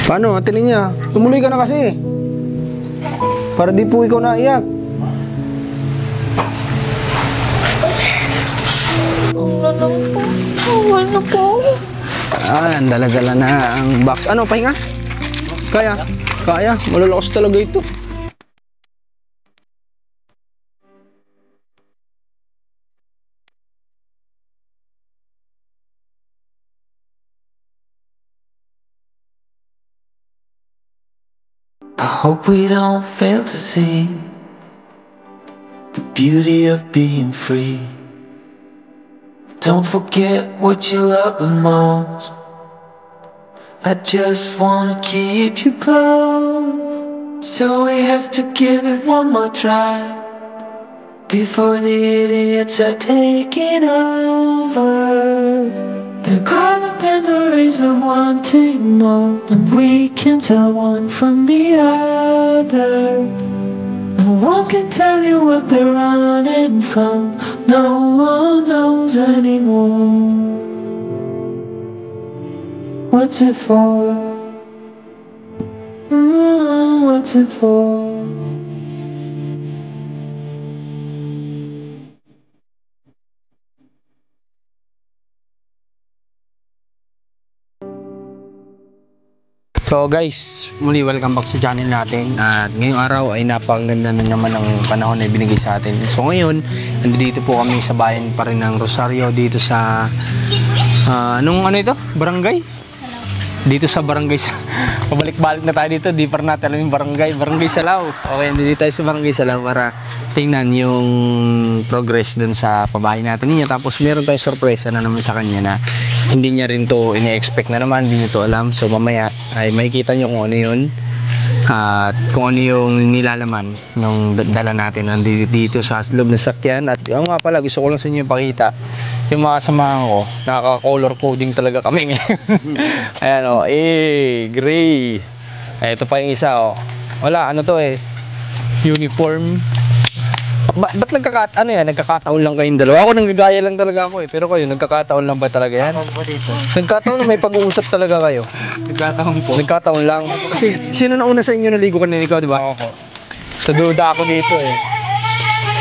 Paano? Atin niya. Tumuloy ka na kasi. Para di po ikaw naiyak. Wala po. Dala-dala na ang box. Ano, pahinga? Kaya? Kaya? Malalakas talaga ito. I hope we don't fail to see the beauty of being free. Don't forget what you love the most. I just wanna keep you close, so we have to give it one more try before the idiots are taking over. They're caught up in the race of wanting more, and we can tell one from the other. No one can tell you what they're running from. No one knows anymore. What's it for? What's it for? So guys, muli welcome back sa channel natin. At ngayong araw ay napakaganda na naman ang panahon na ibinigay sa atin. So ngayon, nandito po kami sa bayan pa rin ng Rosario, dito sa anong ano ito? Barangay? Dito sa barangay. Pabalik-balik na tayo dito, di pa natin alam yung Barangay Salao. Okay, dito tayo sa Barangay Salao para tingnan yung progress dun sa pabahay natin niya. Tapos meron tayong sorpresa na naman sa kanya na hindi niya rin to ini-expect na naman, hindi niya to alam. So mamaya ay makikita niyo kung ano yun at kung ano yung nilalaman ng dala natin dito sa loob ng sakyan. At yung nga pala, gusto ko lang sa inyo ipakita yung mga kasamahan ko, nakaka-color coding talaga kami ngayon. Ayan o, gray. Ay, ito pa yung isa o. Wala, ano to uniform. Ba't nagkakataon lang kayong dalawa? Ako nanggagaya lang talaga ako pero kayo, nagkakataon lang ba talaga yan? Ako po dito. Nagkataon na may pag-uusap talaga kayo? Nagkataon po. Nagkataon lang? Kasi, sino na una sa inyo naligo kanina ikaw, di ba? Ako po. Sa duda ako dito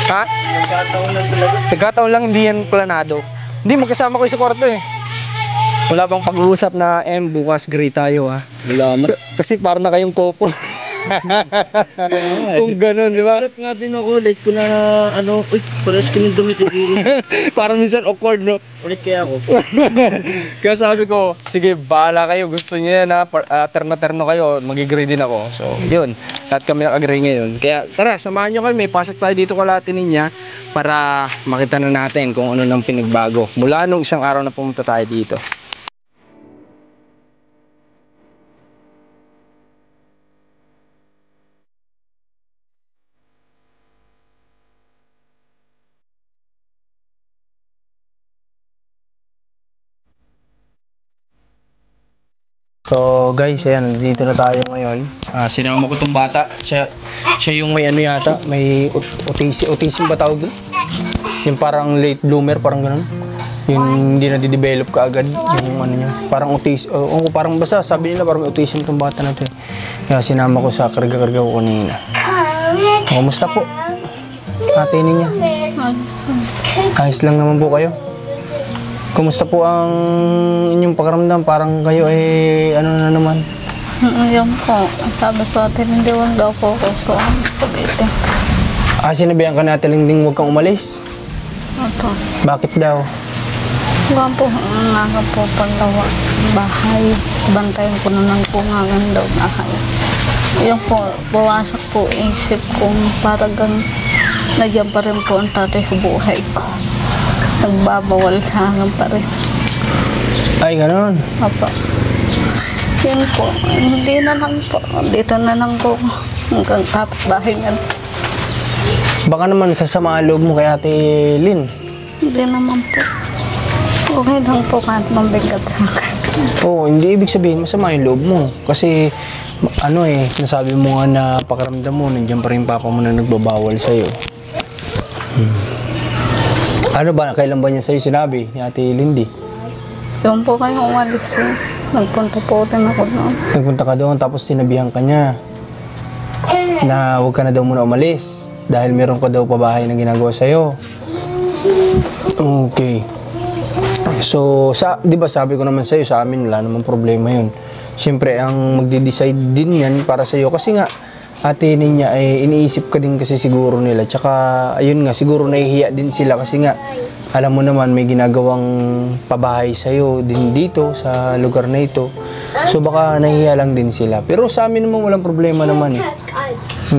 Ha? Nagkataon lang talaga. Nagkataon lang, hindi yan planado. Hindi, magkasama ko sa kwarto Wala bang pag-uusap na, bukas gray tayo Wala na. Kasi parang na kayong couple. Kung ganun, di ba? Ulit nga din ako, late ko na pares ko ng damit. Parang minsan awkward, no? Ulit kaya ako. Kaya sabi ko, sige, bahala kayo. Gusto niyo yan terno-terno kayo, mag-agree din ako. So, yun. Lahat kami nag-agree ngayon. Kaya, tara, samahan nyo kami. Pasok tayo dito kalahati niya para makita na natin kung ano nang pinagbago. Mula nung isang araw na pumunta tayo dito. So guys, ayan, dito na tayo ngayon. Sinama ko itong bata. Siya yung may ano yata, may autism ba tawag doon? Yung parang late bloomer, parang ganun. Yung hindi na di-develop kaagad yung ano niya. Parang autism, parang basta sabi nila parang autism itong bata na ito Kaya sinama ko sa karga-karga ko kanina. Kumusta po? Ate niya. Ayos lang naman po kayo. Kumusta po ang inyong pakiramdam? Parang kayo ano na naman? Yan po. Sabi po atin, hindi wang daw po ako pag-ito. Sinabihan ka natin lang huwag kang umalis? Opo. Bakit daw? Nga po, nga po paggawa bahay. Bantayan ko na lang po nga daw bahay. Yung po, bawasak po isip kong parang nagyan pa rin po ang tatay ko buhay ko. Nagbabawal sa akin pa rin. Ay, gano'n? Opo. Yun po. Hindi na lang po. Dito na lang po. Hanggang kapitbahay niyan. Baka naman sasama ang loob mo kay Ate Lynn. Hindi naman po. Okay lang po kahit mabigat sa akin. Oo, hindi ibig sabihin masama yung loob mo. Kasi, nasabi mo nga na pakiramdam mo, nandiyan pa rin papa mo na nagbabawal sa'yo. Ano ba, kailan ba niya sa'yo sinabi ni Ate Lindy? Yung po kayo umalis eh. Nagpunta po din ako noon. Nagpunta ka doon tapos sinabihan ka niya na huwag ka na daw muna umalis dahil meron ka daw pabahay na ginagawa sa'yo. Okay. So, di ba sabi ko naman sa'yo, sa amin wala namang problema yun. Siyempre, ang magde-decide din yan para sa'yo. Kasi nga, Ate niya ay iniisip ka din kasi siguro nila. Tsaka, ayun nga, siguro nahihiya din sila kasi nga, alam mo naman, may ginagawang pabahay sa'yo din dito sa lugar na ito. So, baka nahihiya lang din sila. Pero sa amin naman, walang problema naman eh.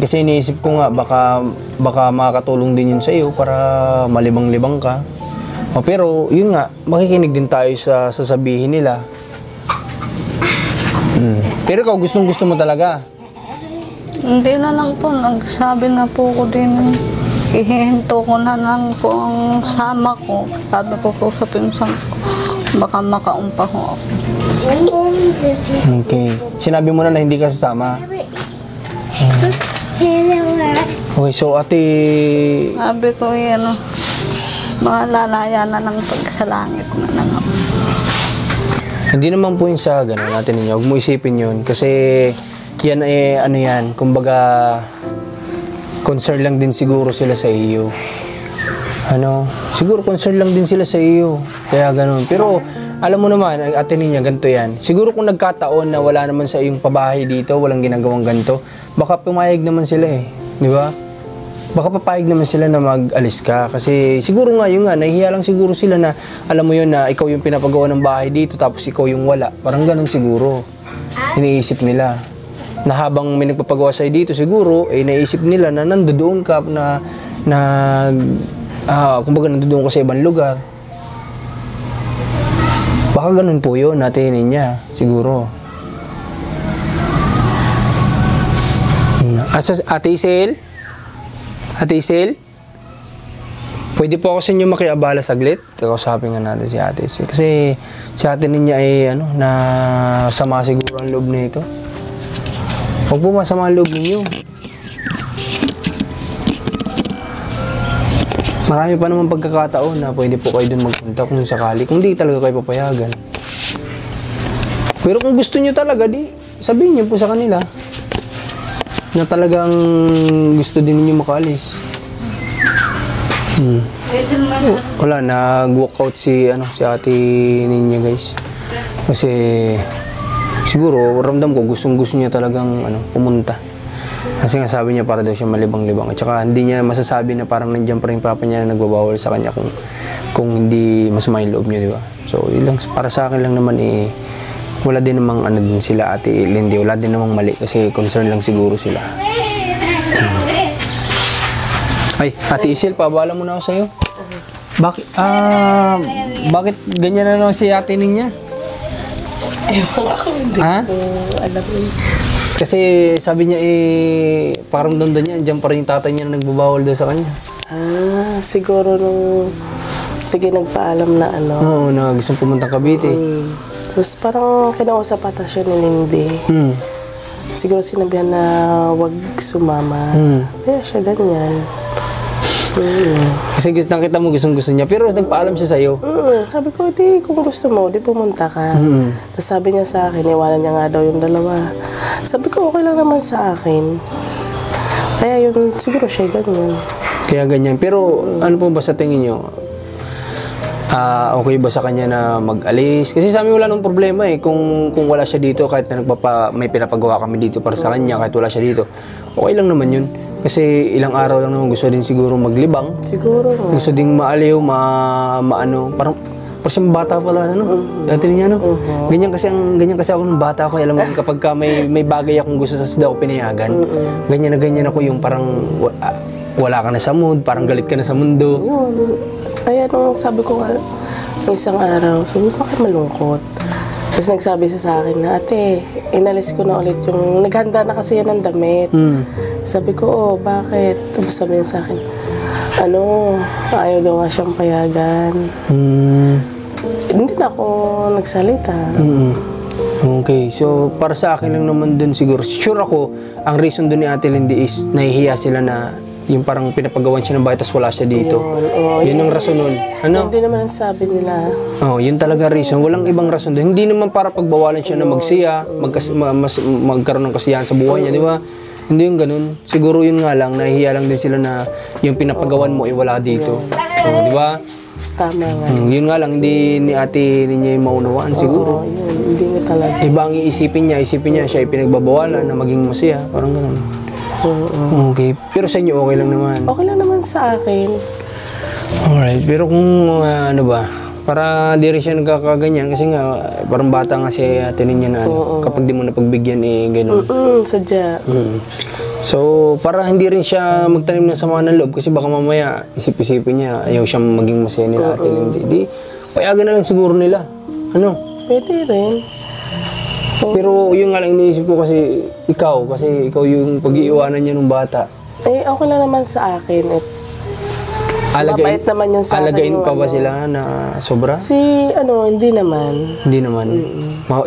Kasi iniisip ko nga, baka makakatulong din yun sa'yo para malibang-libang ka. Pero, yun nga, makikinig din tayo sa sasabihin nila. Pero ikaw, gustong-gusto mo talaga? Hindi na lang po, nagsabi na po ko din. Ihihinto ko na lang po ang sama ko. Sabi ko po sa pinsan ko, baka makaumpa ko ako. Okay. Sinabi mo na hindi ka sasama? Okay, so ate... Sabi ko yan, mga lalaya na lang pag sa langit na lang ako. Hindi naman po yun sa gano'n natin ninyo. Huwag mo isipin yun. Kasi yan ano yan, kumbaga concern lang din siguro sila sa iyo. Siguro concern lang din sila sa iyo. Kaya gano'n. Pero alam mo naman, ang ate niya, ganito yan. Siguro kung nagkataon na wala naman sa iyong pabahay dito, walang ginagawang ganito, baka pumayag naman sila eh. Di ba? Baka papayag naman sila na mag-alis ka. Kasi siguro nga, yun nga, nahihiya lang siguro sila na, alam mo yun na ikaw yung pinapagawa ng bahay dito, tapos ikaw yung wala. Parang ganun siguro. Iniisip nila. Na habang may nagpapagawa sa'yo dito, siguro, naisip nila na nandoon ka kumbaga nandoon ka sa ibang lugar. Baka ganun po yun, natinin niya, siguro. Ate Isel? Ate Isel? Pwede po ako sa inyo makiabala saglit? Kausapin nga natin si Ate Isel. Kasi si ate niya ay sama siguro ang loob na ito. Huwag po masama ang loob ninyo. Marami pa naman pagkakataon na pwede po kayo dun magpunta kung sakali. Kung di talaga kayo papayagan. Pero kung gusto nyo talaga, sabihin nyo po sa kanila na talagang gusto din ninyo makaalis. Wala, nag-walkout si ate niya, guys. Kasi siguro ramdam ko gustong-gusto niya talagang pumunta. Kasi nga sabi niya para daw siya malibang-libang. At saka hindi niya masasabi na parang nandiyan pa rin papa niya na nagbabawal sa kanya kung hindi masama yung loob niya, di ba? So, yun lang, para sa akin lang naman wala din namang din sila Ate Lindy, wala din namang mali kasi concern lang siguro sila. Ay, Ate Isil, pabala mo na ako sa'yo. Bakit ganyan na naman si ate niya? Ewan ko, hindi ko alam. Kasi sabi niya parang doon niya, andyan pa rin yung tatay niya na nagbabawal daw sa kanya. Siguro sige, nagpaalam na Oo, na gustong pumunta Cavite. Tapos parang kinausap ata siya ni Lindy. Siguro sinabihan na wag sumama. Kaya siya ganyan. Kasi nakita mo gustong-gusto niya, pero nagpaalam siya sa'yo. Sabi ko, kung gusto mo, pumunta ka. Tapos sabi niya sa akin, iwanan niya nga daw yung dalawa. Sabi ko, okay lang naman sa akin. Kaya yun, siguro siya ganyan. Kaya ganyan. Pero ano po ba sa tingin niyo? Okay ba sa kanya na mag-alis? Kasi sa amin wala nang problema kung wala siya dito, kahit na may pinapagawa kami dito para sa kanya, kahit wala siya dito. Okay lang naman yun. Kasi ilang araw lang naman gusto din siguro maglibang. Siguro. Gusto ding maaliw, parang siyang bata pala, Dati niya, Ganyan kasi ako nung bata ako. Alam mo, kapag may bagay akong gusto sa daw pinayagan, ganyan ako yung parang wala ka na sa mood, parang galit ka na sa mundo. Kaya nung sabi ko nga, isang araw, sabi ko, bakit malungkot? Tapos nagsabi siya sa akin na, ate, inalis ko na ulit yung, naghanda na kasi yan ng damit. Sabi ko, bakit? Tapos sabi niya sa akin, ayaw daw nga siyang payagan. Hindi na ako nagsalita. Okay, so para sa akin lang naman dun siguro, sure ako, ang reason dun ni Ate Lindy is nahihiya sila na Yung parang pinapagawan siya ng bahay tapos wala siya dito. Yun ang rason nun. Ano? Hindi naman ang sabi nila. Oh, yun talaga reason. Walang ibang rason doon. Hindi naman para pagbawalan siya na magsiya, magkaroon ng kasiyahan sa buhay niya, di ba? Hindi yung ganun. Siguro yun nga lang, nahihiya lang din sila na yung pinapagawan mo ay wala dito. Oh, di ba? Tama nga. Yun nga lang, hindi ni ate niya yung maunawaan siguro. Yun, hindi nga talaga. Iba ang iisipin niya siya ay pinagbabawalan na maging masaya. Parang ganun. Okay. Pero sa inyo, okay lang naman. Okay lang naman sa akin. Alright. Pero kung ano ba, para di rin siya nagkakaganyan kasi nga, parang bata nga si ate niya na ano, kapag di mo napagbigyan eh, gano'n. Sadya. So, para hindi rin siya magtanim ng sama ng loob kasi baka mamaya isip-isipin niya, ayaw siyang maging masaya nila ate Lindy. Di, payagan na lang siguro nila. Ano? Pwede rin. Pero yun nga lang iniisip ko kasi ikaw yung pag-iiwanan niya ng bata. Eh, okay lang naman sa akin. Mabait naman yun sa akin. Alagain pa ba ano. sila na sobra? Hindi naman. Hindi naman.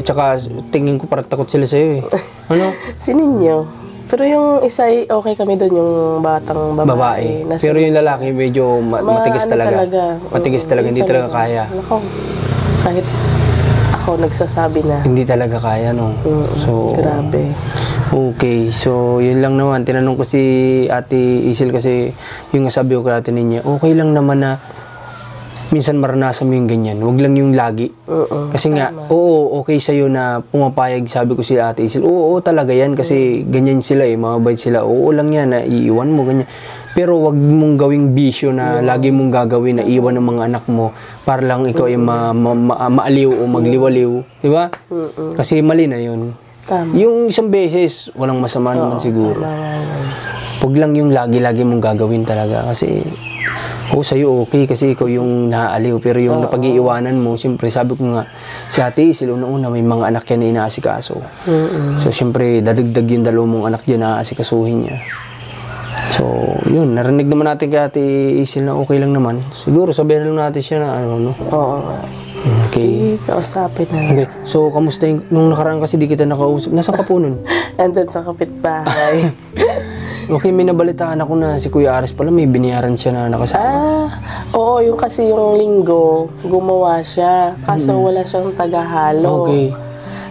Tsaka tingin ko parang takot sila sa'yo eh. Ano? Si Ninyo. Pero yung isa okay kami doon, yung batang babae. Pero yung lalaki medyo matigas talaga. Matigas talaga, hindi talaga kaya. Nako, kahit ako nagsasabi na. Hindi talaga kaya, no? So, grabe. Okay, so yun lang naman. Tinanong ko si Ate Isil kasi yung sabi ko kay Ate Ninya, okay lang naman na minsan maranasan mo yung ganyan. Huwag lang yung lagi. Kasi nga, okay sa'yo na pumapayag, sabi ko si Ate Isil. Oo, talaga yan kasi ganyan sila eh, mababait sila. Oo lang yan na iiwan mo, ganyan. Pero wag mong gawing bisyo na lagi mong gagawin na iwan ng mga anak mo para lang ikaw ay maaliw o magliwaliw. Di ba? Kasi mali na yun. Tama. Yung isang beses, walang masama naman siguro. Huwag lang yung lagi-lagi mong gagawin talaga. Kasi, sa'yo okay kasi ikaw yung naaaliw. Pero yung napag-iiwanan mo, siyempre sabi ko nga, si Ate Isil, una-una may mga anak yan na inaasikaso. So, siyempre, dadagdag yung dalawang mong anak dyan na aasikasuhin niya. So, yun, narinig naman natin kay Ate Isil na okay lang naman. Siguro, sabihin lang natin siya na ano, no? Oo nga. Okay. Kausapin na. Okay. So, kamusta yung, nung nakaraan kasi di kita nakausap. Nasaan ka po nun? Andun sa kapitbahay. Okay, may nabalitaan ako na si Kuya Aris pala may biniyaran siya na nakasama. Oo, yung kasi yung linggo, gumawa siya. Kaso wala siyang tagahalo. Okay.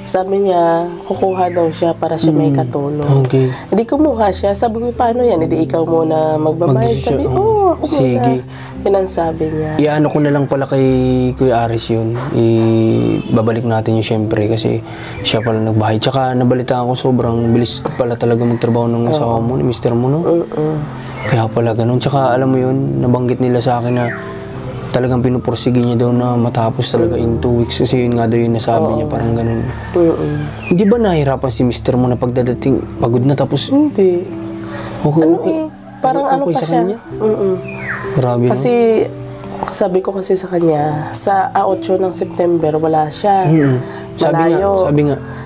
Sabi niya, kukuha daw siya para siya may katulong. Okay. Hindi kumuha siya. Sabi ko, paano yan? Hindi ikaw muna magbabayad. Sabi, ako Sige. muna. Yun ang sabi niya. Iano ko na lang pala kay Kuya Aris yun. Babalik natin yun syempre kasi siya pala nagbahay. Tsaka nabalitaan ko sobrang bilis pala talaga magtrabaho ng asawa mo, ni Mr. mo, no? Kaya pala ganun. Tsaka alam mo yun, nabanggit nila sa akin na talagang pinupursige niya daw na matapos talaga in 2 weeks. Kasi yun nga daw yung nasabi niya, parang ganun. Hindi ba nahihirapan si Mr. mo na pagdadating pagod na tapos? Hindi. Okay. Parang ano pa sa siya. kanya? Grabe, no? Kasi sabi ko kasi sa kanya, sa 8 ng September wala siya. Malayo.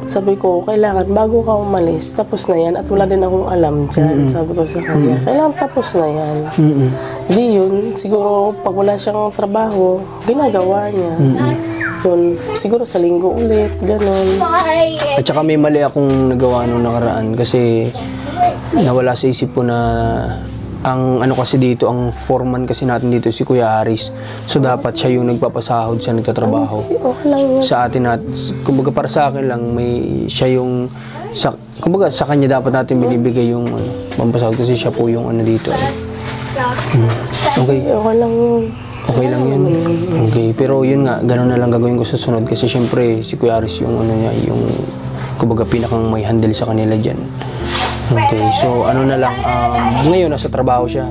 Sabi ko, kailangan bago ka umalis, tapos na yan. At wala din akong alam dyan. Sabi ko sa kanya, kailangan tapos na yan. Di yun, siguro pag wala siyang trabaho, ginagawa niya. Yun, siguro sa linggo ulit, ganun. At saka may mali akong nagawa nung nakaraan kasi nawala sa isip ko na ang ano kasi dito, ang foreman kasi natin dito si Kuya Aris. So dapat siya yung nagpapasahod sa nagtatrabaho. Okay lang yun. Sa atin kumbaga para sa akin lang siya yung kumbaga sa kanya dapat natin binibigay yung pampasahod kasi siya po yung ano dito. Okay. Okay lang yun. Okay lang yun. Okay, pero yun nga, gano'n na lang gagawin ko sa sunod kasi syempre si Kuya Aris yung ano niya, yung kumbaga pinakang may handle sa kanila dyan. Okay, so ano na lang, ngayon nasa trabaho siya.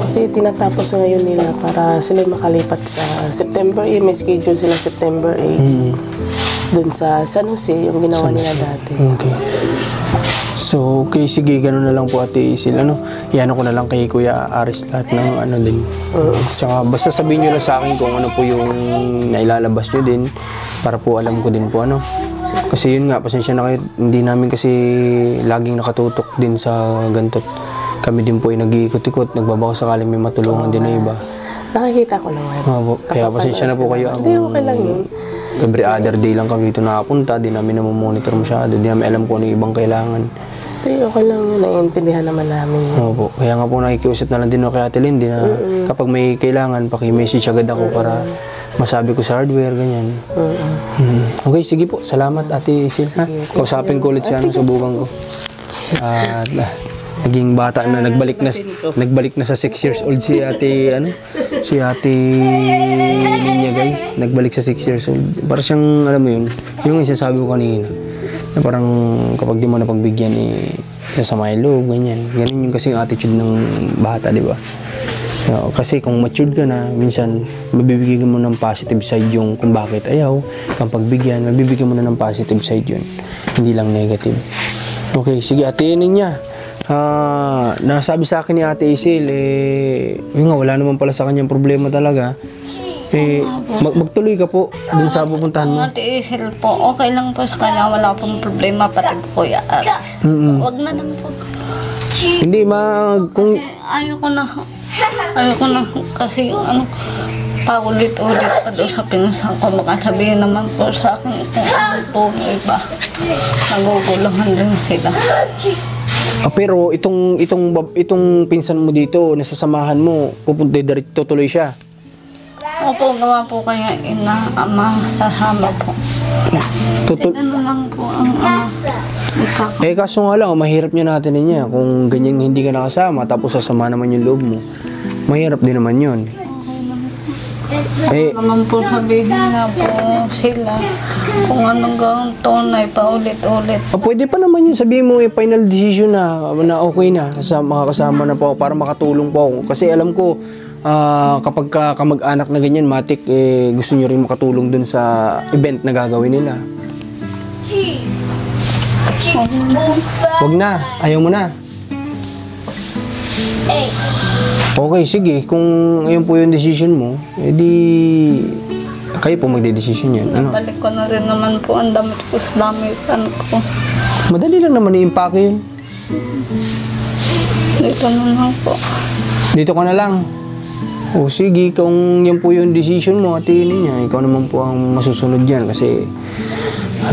Kasi tinatapos ngayon nila para sila makalipat sa September 8. May schedule sila September 8. Doon sa San Jose, yung ginawa nila dati. Okay. So, okay, sige, gano'n na lang po Ate Isil. Iano ko na lang kay Kuya Aris lahat ng ano din. Tsaka basta sabihin nyo lang sa akin kung ano po yung nailalabas nyo din para po alam ko din po ano. Kasi yun nga, pasensya na kayo, hindi namin kasi laging nakatutok din sa ganito. Kami din po ay nag-iikot-ikot, nagbabaka sakaling may matulungan din na iba. Nakikita ko naman. Kaya pasensya na po kayo. Hindi, okay lang yun. Every other day lang kami dito nakapunta, di namin namomonitor masyado, di namin alam kung ano yung ibang kailangan. Hindi, okay lang yun. Naiintindihan naman namin yun. Opo. Kaya nga po nakikiusap na lang din ako kay Ate Lindy na kapag may kailangan, paki-message agad ako para masabi ko sa hardware, ganyan. Okay, sige po. Salamat, Ate Isil. Ha? Kausapin ko ulit siya, subukan ko. At naging bata na, nagbalik na sa 6 years old si Ate, si Ate Linya, guys. Nagbalik sa 6 years old. Para siyang, alam mo yun, yung isasabi ko kanina, na parang kapag di mo napagbigyan, nasama yung loob, ganyan. Ganun yung kasi yung attitude ng bata, di ba? Kasi kung matured ka na, minsan mabibigyan mo ng positive side yung kung bakit ayaw kang pagbigyan, mabibigyan mo na ng positive side yun, hindi lang negative. Okay, sige, Ate Ninya, nasabi sa akin ni Ate Isil, yun nga, wala naman pala sa kanyang problema talaga. Magtuloy ka po dun sa pupuntahan mo. Ate Isil po, okay lang po sa kanya, wala pong problema, pati po Kuya Aris. Wag na lang po. Hindi, kung... Kasi ayoko na kasi paulit-ulit pa doon sa pinsan ko, makasabihin naman po sa akin kung ano po ng iba. Naguguluhan din sila. Pero itong pinsan mo dito, nasasamahan mo, pupunta diretso tuloy siya. Opo, gawa po kaya ina, ama, sasama po. Ano lang po ang Kaso nga lang, mahirap niya natin niya. Kung ganyan hindi ka nakasama, tapos sasama naman yung loob mo. Mahirap din naman yun. naman po sabihin na po sila kung anong gawang tunay paulit-ulit. Pwede pa naman yun, sabihin mo final decision na okay na, makakasama na po ako para makatulong po ako. Kasi alam ko, kapag kamag-anak na ganyan, matik, gusto nyo rin makatulong dun sa event na gagawin nila. Wag na, ayaw mo na. Okay, sige. Kung ayun po yung decision mo, edi kayo po magde-decision yan. Ano? Balik ko na rin naman po ang damit ko sa damitan ko. Madali lang naman i-impake yun. Dito na lang po. Dito ka na lang. O sige, kung yan po yung decision mo, atinin niya, ikaw naman po ang masusunod yan. Kasi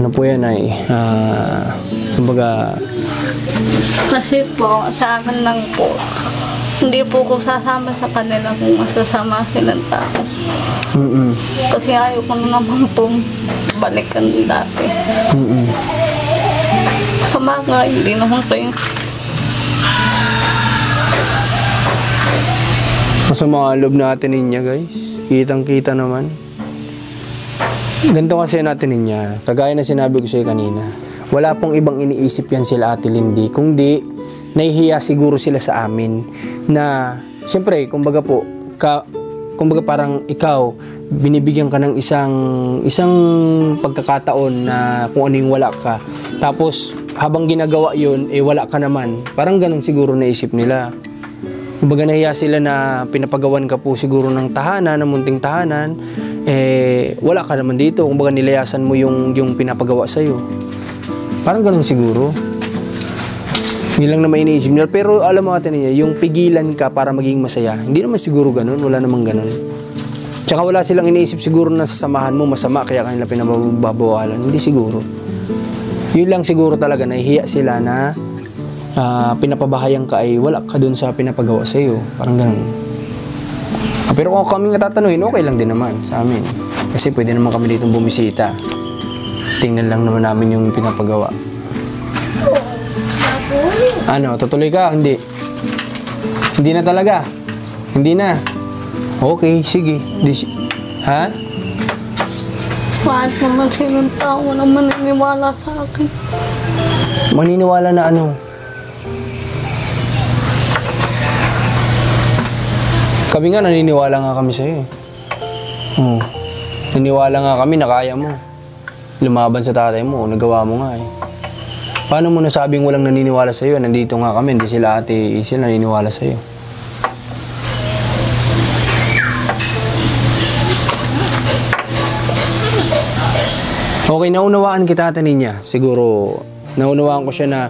ano po yan ay, kumbaga... Kasi po, sa akin lang po, hindi po ko sasama sa kanila kung masasama silang tao. Kasi ayaw ko na naman pong balikan dati. Sama nga, hindi naman kayo. Masama ang loob natin niya, guys. Kitang-kita naman. Ganito kasi natin niya. Kagaya na sinabi ko sa'yo kanina. Wala pong ibang iniisip yan sila Ate Lindy. Kung di, nahihiya siguro sila sa amin. Na, siyempre, kumbaga po, kumbaga parang ikaw, binibigyan ka ng isang pagkakataon na kung ano yung wala ka. Tapos, habang ginagawa yun, wala ka naman. Parang ganun siguro naisip nila. Kumbaga nahiya sila na pinapagawan ka po siguro ng tahanan, ng munting tahanan, wala ka naman dito. Kumbaga nilayasan mo yung pinapagawa sa'yo. Parang ganun siguro. Hindi lang naman iniisip nila. Pero alam mo natin niya, yung pigilan ka para maging masaya, hindi naman siguro ganun. Wala namang ganun. Tsaka wala silang iniisip siguro na sasamahan mo masama kaya kanila pinababawalan. Hindi siguro. Yun lang siguro talaga, nahihiya sila na pinapabahayan ka ay wala ka dun sa pinapagawa sa iyo. Parang ganun. Pero kung kami nga tatanungin, okay lang din naman sa amin. Kasi pwede naman kami dito bumisita. Tingnan lang naman namin yung pinapagawa. Ano, tutuloy ka? Hindi. Hindi na talaga. Hindi na. Okay, sige. Ha? Kahit naman silang tao na maniniwala sa akin. Maniniwala na ano? Kami nga, naniniwala nga kami sa'yo. Naniniwala nga kami na kaya mo. Lumaban sa tatay mo, nagawa mo nga eh. Paano mo nasabing walang naniniwala sa'yo? Nandito nga kami, hindi sila Ate Isil naniniwala sa'yo. Okay, naunawaan kita Ate Ninya. Siguro, naunawaan ko siya na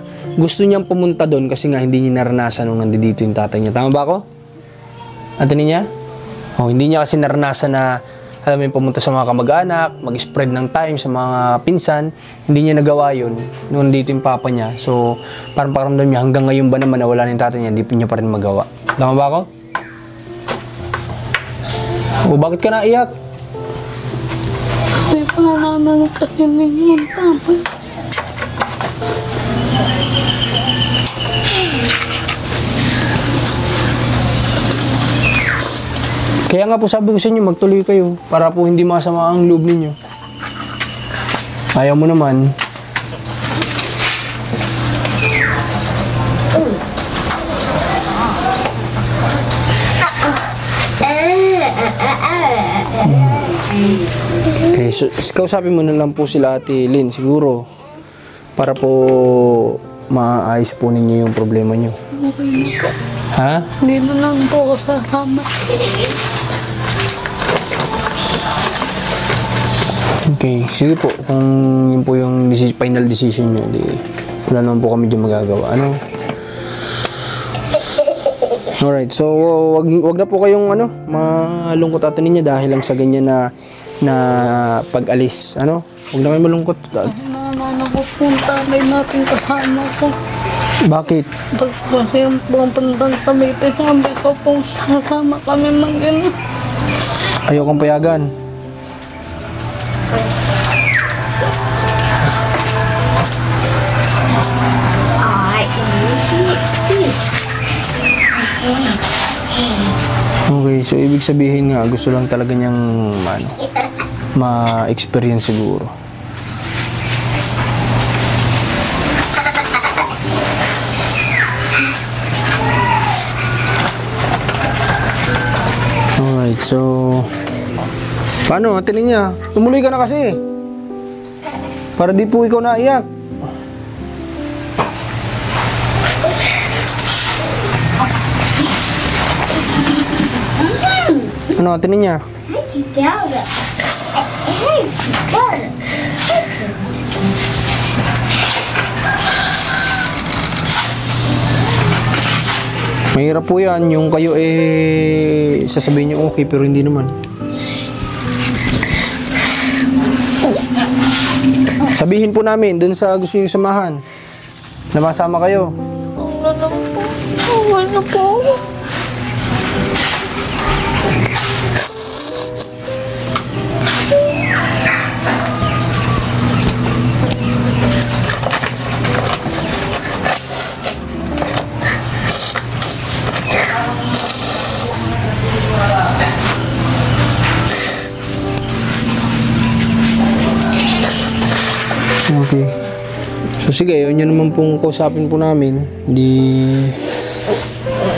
gusto niyang pumunta doon kasi nga hindi niya naranasan nung nandito yung tatay niya. Tama ba ako? Ate Ninya? Hindi niya kasi naranasan na alam mo yung pumunta sa mga kamag-anak, mag-spread ng time sa mga pinsan, hindi niya nagawa yun. Noon dito yung papa niya. So, parang pakiramdam niya, hanggang ngayon ba naman nawala na yung tatay niya, hindi niya pa rin magawa. Tama ba ako? O, bakit ka naiyak? May panananan kasi ninyo yung tama. Kaya nga po sabi ko sa inyo, magtuloy kayo para po hindi masama ang loob ninyo. Ayaw mo naman. Okay, so kausapin mo na lang po sila Ate Lynn siguro para po maayos po ninyo yung problema nyo. Ha? Hindi na lang po ako sasama. Okay, sige po. Kung yun po yung final decision nyo, di, wala naman po kami dyan magagawa. Ano? Alright, so wag na po kayong malungkot Ate ninyo dahil lang sa ganyan na pag-alis. Ano? Wag na kayong malungkot. Nanananan ko po yung tatay natin kasama ko. Bakit? Pag yung pumuntan kami, sabi ko po sasama kami mag-ina. Ayaw kang payagan. Okay, so ibig sabihin nga, gusto lang talaga niyang ma-experience siguro. Alright, so paano? Atinin niya. Tumuloy ka na kasi. Para di po ikaw naiyak. Ano, atinin niya? Mahirap po yan, yung kayo sasabihin niyo okay pero hindi naman. Sabihin po namin dun sa gusto niyo samahan na masama kayo. Wala po ako. Okay. So sige, yun yun naman pong kausapin po namin. Di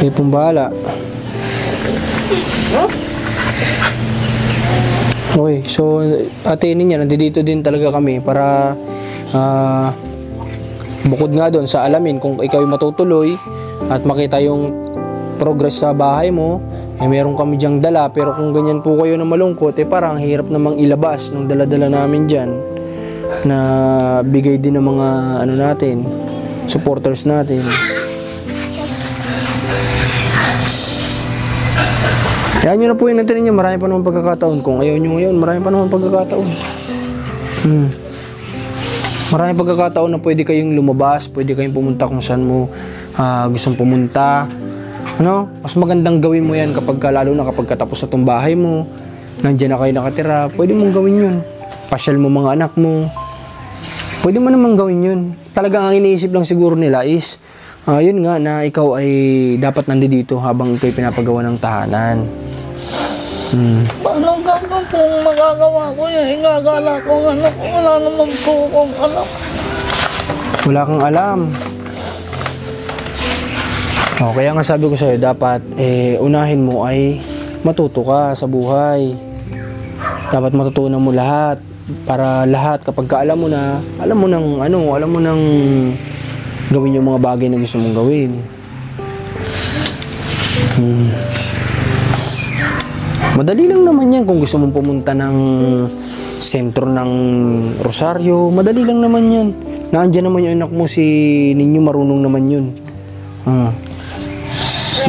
kayo pong bahala. Okay, so Ate niya, nandito din talaga kami para bukod nga doon sa alamin kung ikaw ay matutuloy at makita yung progress sa bahay mo, meron kami dyang dala. Pero kung ganyan po kayo na malungkot, parang hirap namang ilabas ng dala-dala namin dyan na bigay din ng mga natin, supporters natin. Kaya nyo na po yun natin ninyo, marami pa naman pagkakataon. Kung ayaw nyo ngayon, marami pa naman pagkakataon. Marami pagkakataon na pwede kayong lumabas, pwede kayong pumunta kung saan mo gustong pumunta. Mas magandang gawin mo yan lalo na kapag katapos sa itong bahay mo, nandiyan na kayo nakatira, pwede mong gawin yun. Pasyal mo mga anak mo, pwede mo namang gawin yun. Talagang ang iniisip lang siguro nila is, yun nga na ikaw ay dapat nandito habang ikaw'y pinapagawa ng tahanan. Paano gagawin kung magagawa ko yan? Igagala ko ang anak ko. Wala naman po akong anak. Wala kang alam. Kaya nga sabi ko sa'yo, dapat unahin mo ay matuto ka sa buhay. Dapat matutunan mo lahat. Para lahat, kapag alam mo nang gawin yung mga bagay na gusto mong gawin. Madali lang naman yan kung gusto mong pumunta ng sentro ng Rosario. Madali lang naman yan. Naandyan naman yung anak mo, si Ninyo, marunong naman yun.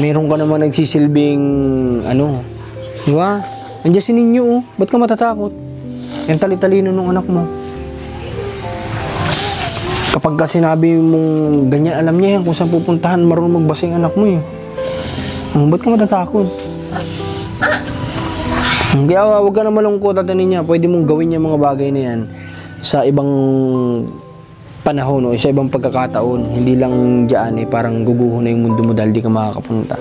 Meron ka naman nagsisilbing di ba? Nandiyan si Ninyo, oh. Ba't ka matatakot? Yan tali-talino ng anak mo. Kapag ka sinabi mong ganyan, alam niya yan kung saan pupuntahan, marunong magbasa yung anak mo eh. Ba't ka matatakot? Kaya huwag ka na malungkot at niya, pwede mong gawin yung mga bagay na yan sa ibang panahon o sa ibang pagkakataon. Hindi lang dyan eh, parang guguho na yung mundo mo dahil di ka makakapunta.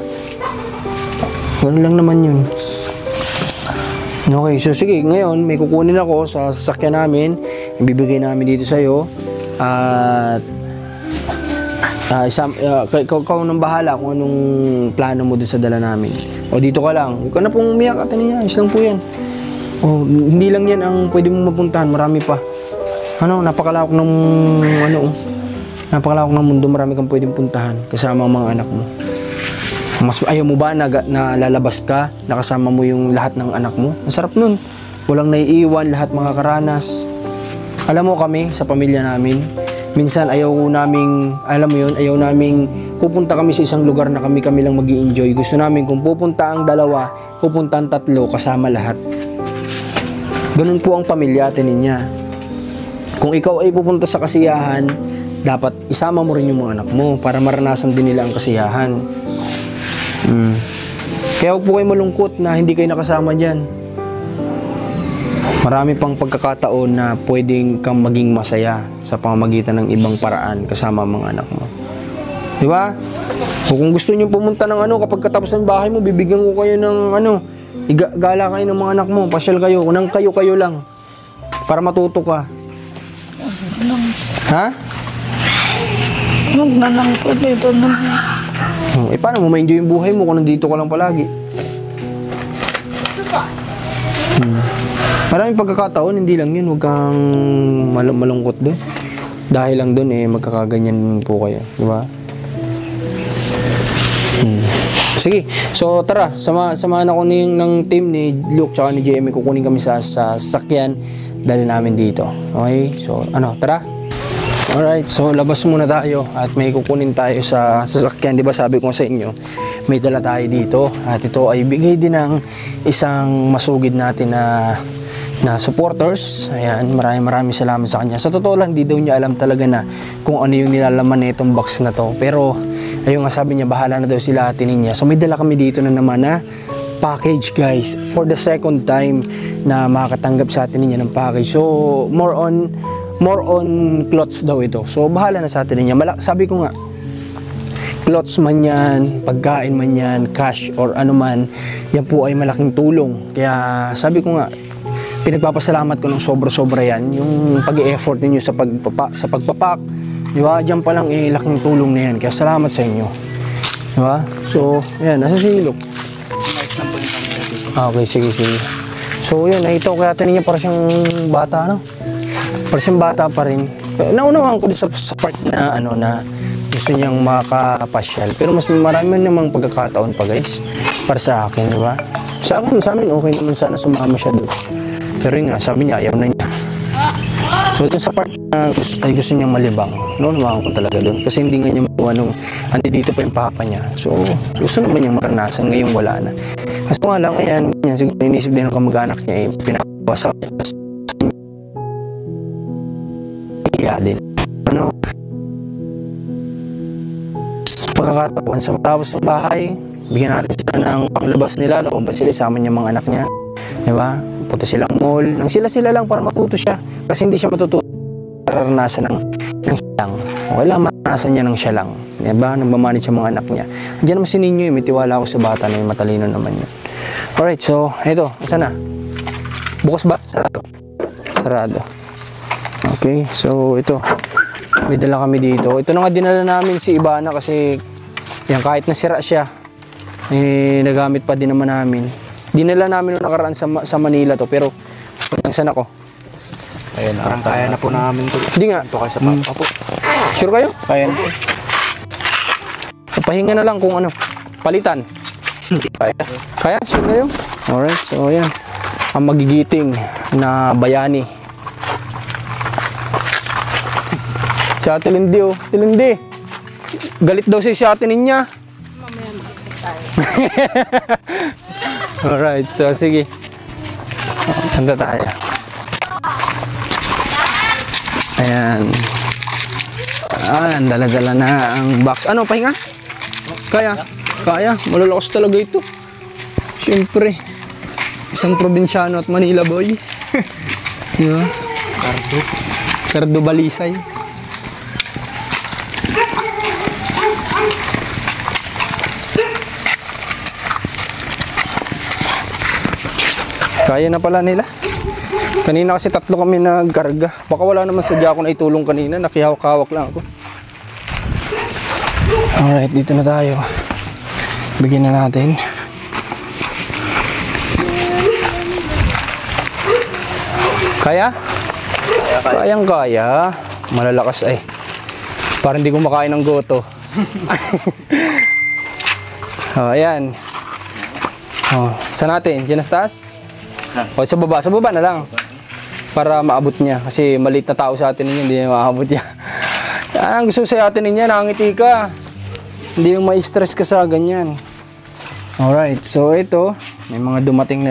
Ganun lang naman yun. Okay, so sige, ngayon may kukunin ako sa sasakyan namin, ibibigay namin dito sa'yo at ikaw nang bahala kung anong plano mo dun sa dala namin. O dito ka lang, huwag ka na pong umiyak at niya, ayos lang po yan. O, hindi lang yan ang pwede mong mapuntahan, marami pa. Napakalawak ng mundo, marami kang pwedeng puntahan kasama ang mga anak mo. Mas ayaw mo ba na lalabas ka, nakasama mo yung lahat ng anak mo? Masarap nun. Walang naiiwan, lahat mga karanas. Alam mo kami, sa pamilya namin, minsan ayaw naming pupunta kami sa isang lugar na kami lang mag-i-enjoy. Gusto namin kung pupunta ang dalawa, pupunta ang tatlo, kasama lahat. Ganun po ang pamilya, niya. Kung ikaw ay pupunta sa kasiyahan, dapat isama mo rin yung mga anak mo para maranasan din nila ang kasiyahan. Kaya huwag po kayo malungkot na hindi kayo nakasama dyan. Marami pang pagkakataon na pwedeng kang maging masaya sa pamamagitan ng ibang paraan kasama ang mga anak mo. Di ba? O kung gusto nyo pumunta ng kapag katapos ng bahay mo, bibigyan ko kayo ng gala kayo ng mga anak mo, pasyal kayo, nang kayo lang para matuto ka. Ha? Huwag na lang po dito na. Paano mo ma-enjoy yung buhay mo kung nandito ka lang palagi? Maraming pagkakataon, hindi lang yun. Huwag kang malungkot doon. Dahil lang doon, magkakaganyan po kayo. Di ba? Sige. So, tara. Samahan ako ng team ni Luke tsaka ni JM. Kukunin kami sa sasakyan. Dali namin dito. Okay? So, tara. Alright, so labas muna tayo at may kukunin tayo sa sasakyan. Diba sabi ko sa inyo, may dala tayo dito at ito ay bigay din ng isang masugid natin na supporters. Ayan, maraming salamat sa kanya. Sa totoo lang, di daw niya alam talaga na kung ano yung nilalaman na itong box na to. Pero, ayun nga sabi niya, bahala na daw sila atin niya. So may dala kami dito na naman na package guys. For the second time na makakatanggap sa atin niya ng package. So, more on clothes daw ito. So, bahala na sa atin niya. Sabi ko nga, clothes man yan, pagkain man yan, cash or ano man, yan po ay malaking tulong. Kaya, sabi ko nga, pinagpapasalamat ko ng sobra-sobra yan. Yung pag-i-effort ninyo sa pagpapak. Di ba? Diyan pa lang laking tulong na yan. Kaya, salamat sa inyo. Di ba? So, yan. Nasa silok. Okay, sige. So, yun. Ito kaya tinin niya para siyang bata, Para siyang bata pa rin. Naunawaan ko sa part na na gusto niyang makapasyal. Pero mas marami namang pagkakataon pa guys. Para sa akin, di ba? Sa amin okay naman sana sumama siya doon. Pero yun nga, sabi niya ayaw na niya. So ito sa part na gusto niyang malibang. Naunawaan ko talaga doon. Kasi hindi nga niya makuha nung dito pa yung papa niya. So gusto naman niyang maranasan, ngayon wala na. Kasi nga lang, ayan, siguro inisip din ng kamag-anak niya pinakawasak niya. Din. Pagkakataon sa matapos ng bahay, bigyan natin sila ng panglabas nila, lumabas sila, isama niya mga anak niya. Diba? Punta silang mall. Nang sila lang para matuto siya. Kasi hindi siya matututo. Naranasan ng siya lang. Okay lang, maranasan niya ng siya lang. Diba? Nang mamanage sa mga anak niya. Andiyan naman si Ninyo, may tiwala ako sa bata na yung matalino naman yun. Alright, so, ito, saan na? Bukas ba? Sarado. Okay, so ito. May dala kami dito. Ito na nga dinala namin si Ibana kasi yan, kahit nasira siya, nagamit pa din naman namin. Dinala namin nung nakaraan sa Manila to, pero saan ako? Ayun, parang kaya na po namin ito. Hindi nga. Ito kayo sa papa po. Sure kayo? Kaya na po. Pahinga na lang kung palitan. Kaya? Sure kayo? Alright, so yan. Ang magigiting na bayani. Si Ate Lindy, Tilindi. Galit daw si Ate niya. Alright, so sige. Kanta tayo. Ayan. Dala-dala na ang box. Ano, pahinga? Kaya? Kaya. Malalakas talaga ito. Siyempre. Isang probinsyano at Manila boy. Diba? Cardo Balisay. Kaya na pala nila. Kanina kasi 3 kami nagkarga. Baka wala naman sadya ako na itulong kanina. Nakihawak-hawak lang ako. Alright, dito na tayo. Bigyan na natin. Kaya? Kayang kaya. Malalakas ay. Parang hindi kumakain ng goto. Oh, ayan. Oh, saan natin? Diyan sa taas? O, sa baba. Sa baba na lang. Para maabot niya. Kasi maliit na tao sa atin ninyo, hindi niya maabot niya. Yan ang gusto sa atin ninyo, nakangiti ka. Hindi yung ma-stress ka sa ganyan. Alright, so ito, may dumating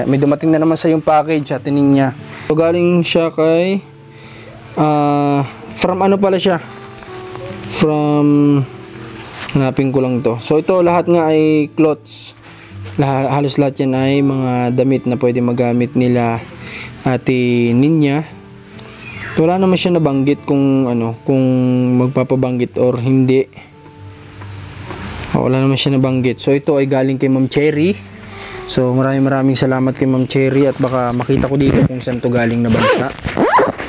na naman sa yung package sa atin niya. So galing siya kay, from ano pala siya? From, hanapin ko lang to. So ito, lahat nga ay clothes. Halos lahat yan ay mga damit na pwede magamit nila Ate Ninya. Wala naman siya nabanggit kung ano, kung magpapabanggit or hindi. Wala naman siya nabanggit. So ito ay galing kay Ma'am Cherry. So maraming salamat kay Ma'am Cherry at baka makita ko dito kung saan to galing na bansa.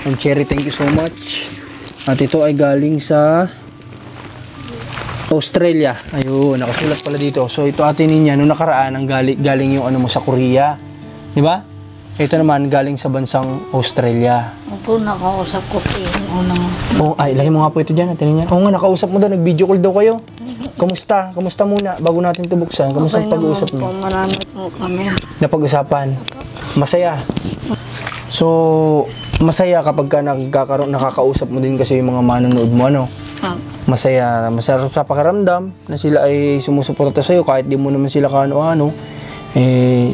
Ma'am Cherry, thank you so much. At ito ay galing sa Australia. Ayun, nakasulat pala dito. So ito Ate Ninya, nung nakaraan ang galing yung ano mo sa Korea. 'Di ba? Ito naman galing sa bansang Australia. Opo, nakausap ko po yung unang... Oh, ay, ilagay mo nga po ito dyan, Ate Ninya. Oo nga, nakausap mo daw, nag-video call daw kayo. Kamusta? Kamusta muna bago natin ito buksan? Kamusta ang pag-uusap mo? Marami po kami. Napag-usapan? Masaya? So, masaya kapag ka nakakausap mo din kasi yung mga manonood mo, ano? Masaya sa pakiramdam na sila ay sumusuporta sa'yo kahit di mo naman sila kaano-ano,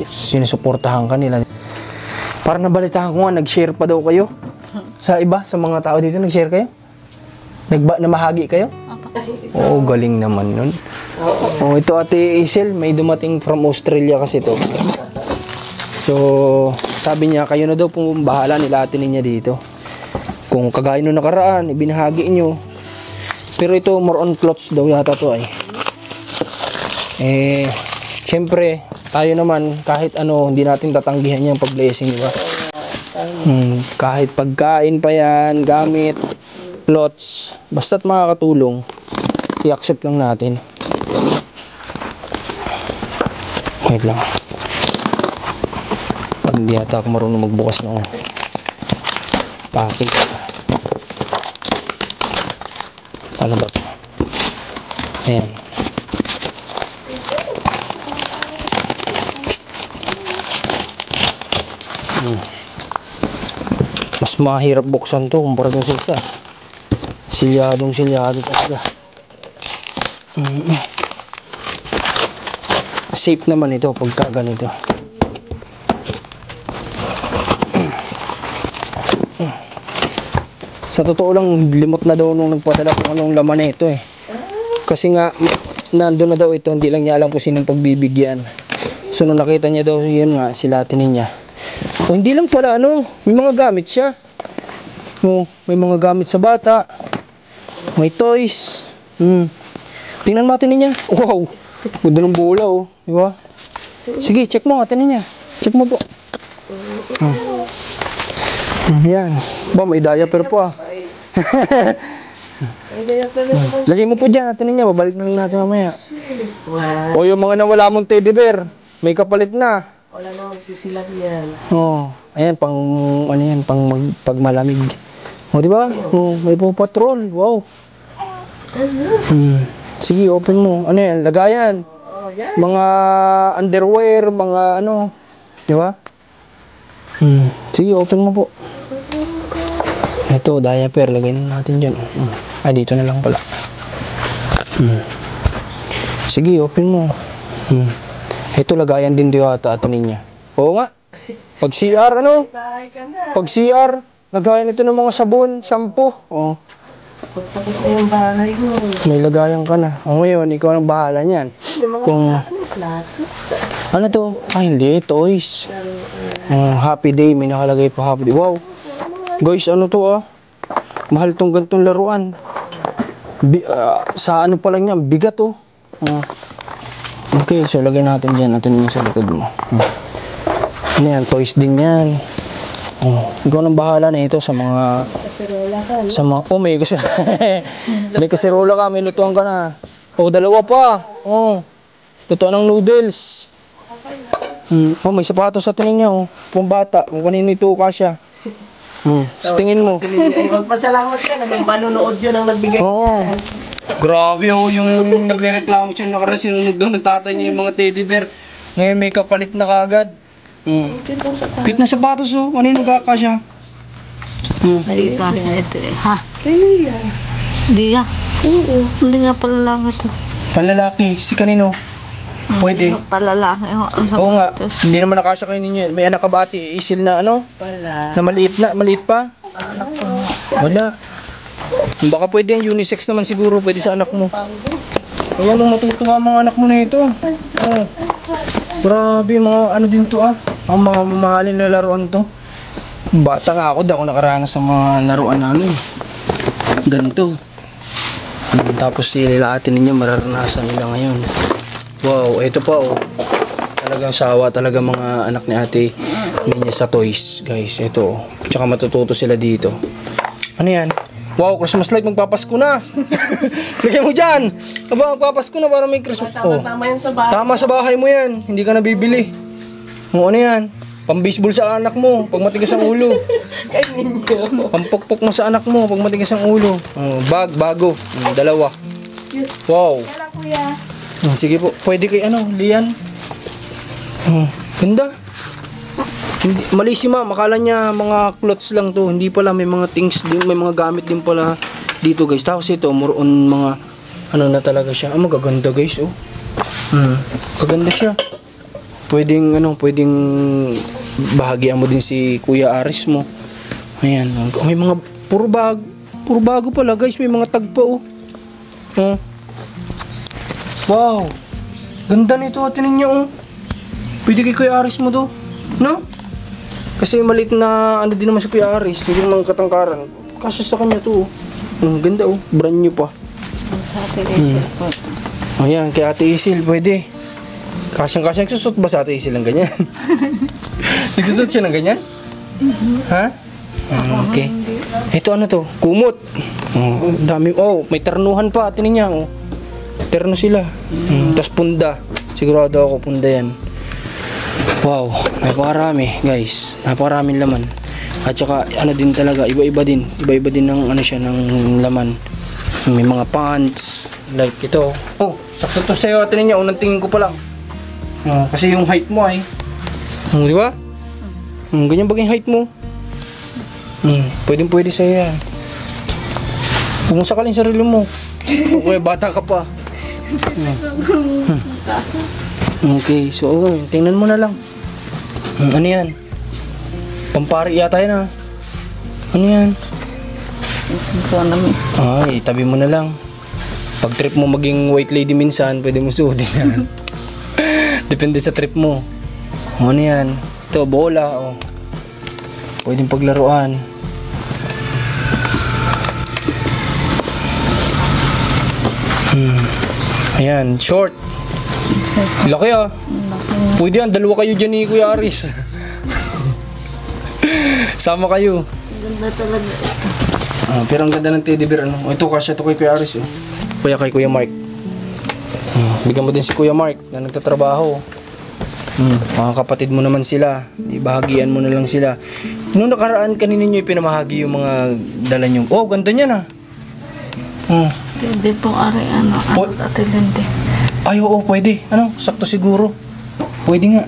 sinusuportahan ka nila. Parang nabalitaan ko nga, nag-share pa daw kayo sa iba, sa mga tao dito, nag-share kayo? Namahagi kayo? Oo, galing naman nun. Oh, ito Ate Isel, may dumating from Australia kasi to. So, sabi niya, kayo na daw pong bahala nila Ate Ninya dito. Kung kagaya nung nakaraan, ibinahagi nyo. Pero ito, more on clothes daw yata to ay. Siyempre, tayo naman, kahit ano, hindi natin tatanggihan yung pag-blessing, di ba? Kahit pagkain pa yan, gamit, clothes, basta't makakatulong, i-accept lang natin. Wait lang. Hindi yata ako marunong magbukas ng package. Ano ba ito? Ayan. Mas mahirap buksan to kumpara dun sa isa. Silyado talaga. Safe naman ito pagka ganito. Sa totoo lang, limot na daw nung nagpadala kung anong laman na ito eh. Kasi nga, nandun na daw ito, hindi lang niya alam kung sinong pagbibigyan. So nung nakita niya daw, yun nga, sila Ate Ninya. O hindi lang pala ano, may mga gamit siya. O, may mga gamit sa bata. May toys. Tingnan mo Ate Ninya. Wow, ganda ng bola oh. Diba? Sige, check mo Ate Ninya. Check mo po. Yan. Ba, may diaper po ah. Lagay mo po dyan Ate Ninya, babalik na lang natin mamaya. O yung mga nawala mong teddy bear, may kapalit na. Wala na magsisilap yan. Oh, ayan pang ano yan, pag malamig. Oh, di ba? Oh, may Paw Patrol. Wow. Sige, open mo. Ano yan? Lagayan. Mga underwear, mga ano, di ba? Sige, open mo po. Ito, diaper, lagay na natin diyan. Ay, dito na lang pala. Sige, open mo. Ito, lagayan din dito ata Ate Ninya. Oo nga. Pag CR, ano? Pag CR, lagayan ito ng mga sabon, shampoo. Oh, Tapos na yung bahay mo. may lagayan ka na. O ngayon, ikaw ang bahala niyan. Kung, Plato. ano to? Hindi, toys. Happy day, may nakalagay pa happy day. Wow. Guys, ano to Mahal tong gantong laruan. Sa ano pa lang yan, bigat Okay, so lagay natin dyan. Natin yung sa likod mo. Ano yan, toys din yan. Ikaw nang bahala na ito sa mga... Kaserola ka, no? Sa mga... may kasi... may kaserola ka, may lutuan ka na. Dalawa pa. Lutuan ng noodles. May sapatos sa tingin niya, Pambata. Kung kanino ito, kasya. Sa tingin mo. Magpasalamat ka na may panunood yun ang nagbigay. Grabe yung nagre-reklamo siya nakaraan sinunod doon, nagtatay niya yung mga teddy bear. Ngayon may kapalit na kagad. Cute na sapatos kanino kakasya? Hindi kasi ito ha? Kaya yan. Hindi Hindi nga pala lang ito. Panlalaki, si kanino? Pwede. Palalaki. Oo nga, hindi naman nakasya kayo ninyo. May anak ka ba ate? Isil na Wala. Na maliit pa? Wala. Baka pwede yung unisex naman siguro, pwede sa anak mo. Ayan matutuwa ang mga anak mo na ito. Grabe, mga din to Ang mga mamahalin na laruan to. Bata nga ako, di ako nakaranas sa mga laruan na ganito. Tapos nilalatin ninyo, mararanasan nila ngayon. Wow, ito pa Talagang sawa talaga mga anak ni ate niya sa toys, guys. Ito Tsaka matututo sila dito. Ano yan? Wow, Christmas light, magpapasko na. Lagyan mo dyan. Magpapasko na para may Christmas. Tama yan sa bahay. Tama sa bahay mo yan. Hindi ka nabibili. Ano yan? Pang-baseball sa anak mo pag matigas ang ulo. Kay ninyo. Pampukpok mo sa anak mo pag matigas ang ulo. Bago. Dalawa. Excuse. Wow. Kala kuya. Sige po. Pwede kay Lian. Ganda. Mali si ma'am. Akala niya mga clothes lang to. Hindi pala. May mga things din. May mga gamit din pala dito guys. Tapos ito. More on mga na talaga siya. Magaganda guys. Maganda siya. Pwedeng bahagian mo din si Kuya Aris mo. Ayan. May mga puro bago pala guys. May mga tag pa Wow. Ganda nito. Tingnan niyo Pwede kay Kuya Aris mo to. No? Kasi malit na din naman si Kuya Aris. Hindi naman katangkaran. Kasya sa kanya to. Ganda Brand new pa. Sa atin Isil po. Ayan. Kay Ate Isil. Pwede. Kasyang-kasyang. Nagsusot ba sa Ate Isil ng ganyan? Nagsusot siya ng ganyan? Ha? Okay. Ito to? Kumot. Dami. May ternuhan pa. Tingnan niya. Terno sila. Tas punda. Sigurado ako punda yan. Wow. Napakarami guys. Napakaraming laman. At saka din talaga. Iba-iba din. Iba-iba din ng ng laman. May mga pants. Like ito. Sakto to sa'yo. Tingnan niya. Unang tingin ko pa lang. Kasi yung height mo ay. Di ba? Ganyan ba yung height mo? Pwede sa'yo yan. Huwag mo sakalin sarili mo. Okay, bata ka pa. Okay, so tingnan mo na lang. Ano yan? Pampari yata yan Ano yan? Itabi mo na lang. Pag trip mo maging white lady minsan, pwede mo suotin yan. Depende sa trip mo. Ano yan? Ito, bola. Pwedeng paglaruan. Ayan, short. Laki Pwede yan, dalawa kayo dyan ni Kuya Aris. Sama kayo. Ganda talaga ito. Pero ang ganda ng teddy bear. Ito kasya to kay Kuya Aris. Kaya kay Kuya Mark. Bigyan mo din si Kuya Mark na nagtatrabaho. Mga kapatid mo naman sila. Bahagian mo na lang sila. Noong nakaraan kanina nyo ipinamahagi yung mga dala nyo. Ganda niyan Hindi po atendente. Ay, pwede. Sakto siguro. Pwede nga.